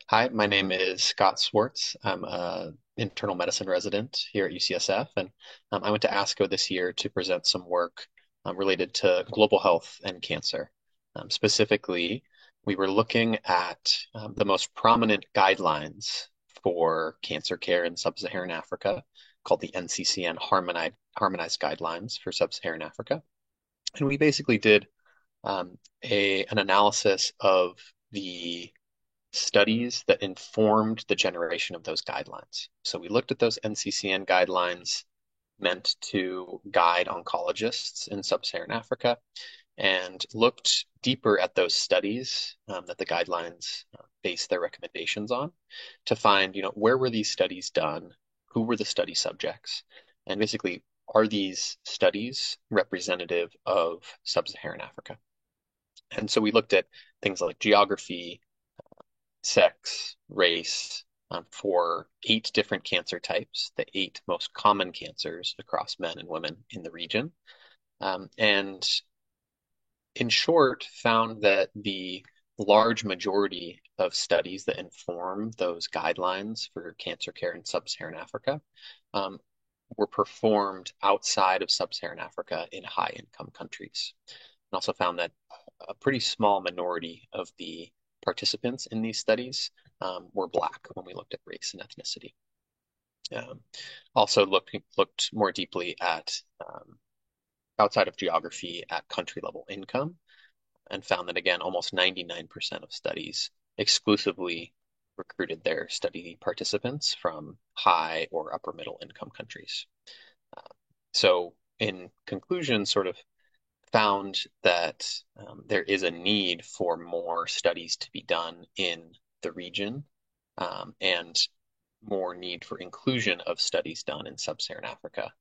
Hi, my name is Scott Swartz. I'm a internal medicine resident here at UCSF, and I went to ASCO this year to present some work related to global health and cancer. Specifically, we were looking at the most prominent guidelines for cancer care in sub-Saharan Africa, called the NCCN Harmonized Guidelines for Sub-Saharan Africa. And we basically did an analysis of the studies that informed the generation of those guidelines. So we looked at those NCCN guidelines meant to guide oncologists in sub-Saharan Africa and looked deeper at those studies that the guidelines base their recommendations on to find, where were these studies done? Who were the study subjects? And basically, are these studies representative of sub-Saharan Africa? And so we looked at things like geography, sex, race, for 8 different cancer types, the 8 most common cancers across men and women in the region. And in short, found that the large majority of studies that inform those guidelines for cancer care in sub-Saharan Africa um, were performed outside of sub-Saharan Africa in high-income countries. And also found that a pretty small minority of the participants in these studies were Black when we looked at race and ethnicity. Um, Also looked more deeply at outside of geography at country level income and found that again, almost 99% of studies exclusively recruited their study participants from high or upper middle income countries. Uh, so in conclusion, sort of found that there is a need for more studies to be done in the region and more need for inclusion of studies done in sub-Saharan Africa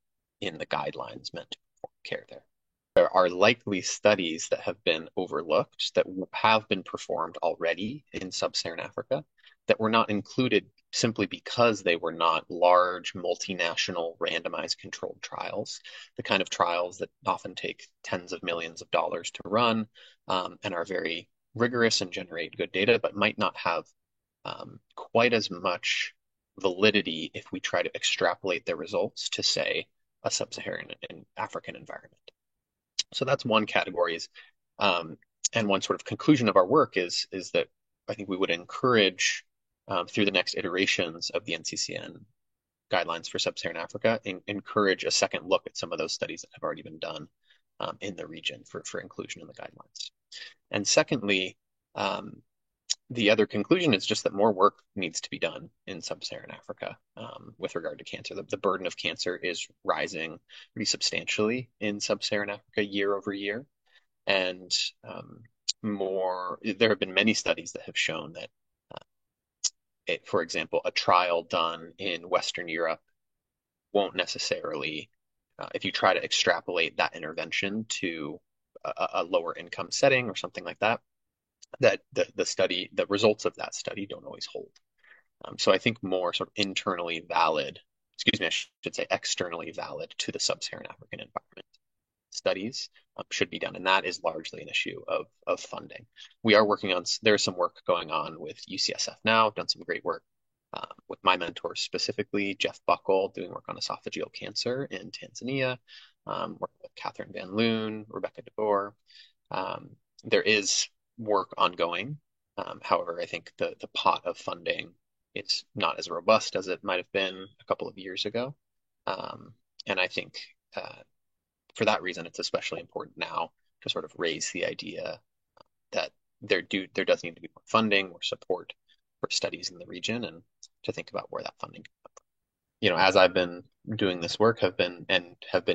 in the guidelines meant to perform care there. There are likely studies that have been overlooked that have been performed already in sub-Saharan Africa that were not included simply because they were not large, multinational, randomized controlled trials, the kind of trials that often take tens of millions of dollars to run and are very rigorous and generate good data, but might not have quite as much validity if we try to extrapolate their results to, say, a sub-Saharan and African environment. So that's one category is, and one sort of conclusion of our work is that I think we would encourage through the next iterations of the NCCN guidelines for sub-Saharan Africa, encourage a second look at some of those studies that have already been done in the region for inclusion in the guidelines. And secondly, the other conclusion is just that more work needs to be done in sub-Saharan Africa with regard to cancer. The burden of cancer is rising pretty substantially in sub-Saharan Africa year over year. And there have been many studies that have shown that, for example, a trial done in Western Europe won't necessarily, if you try to extrapolate that intervention to a lower income setting or something like that, that the results of that study don't always hold. So I think more sort of internally valid, excuse me, I should say externally valid to the sub-Saharan African environment studies should be done. And that is largely an issue of funding. We are working on, there's some work going on with UCSF now. I've done some great work with my mentors, specifically Jeff Buckle, doing work on esophageal cancer in Tanzania, working with Catherine Van Loon, Rebecca DeBoer. There is work ongoing. However, I think the pot of funding is not as robust as it might have been a couple of years ago. And I think for that reason, it's especially important now to sort of raise the idea that there does need to be more funding, more support for studies in the region, and to think about where that funding comes from. As I've been doing this work, have been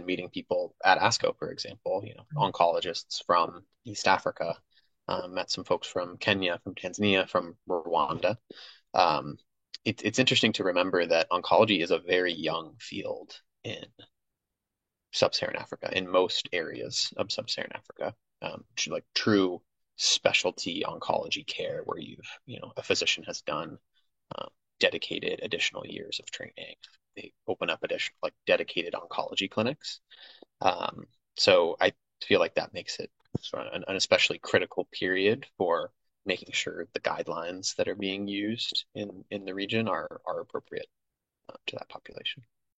meeting people at ASCO, for example, oncologists from East Africa, met some folks from Kenya, from Tanzania, from Rwanda. Um, it's interesting to remember that oncology is a very young field in sub-Saharan Africa, in most areas of sub-Saharan Africa, like true specialty oncology care where a physician has done um, dedicated additional years of training. They open up additional like dedicated oncology clinics. So I feel like that makes it sort of an especially critical period for making sure the guidelines that are being used in the region are appropriate to that population.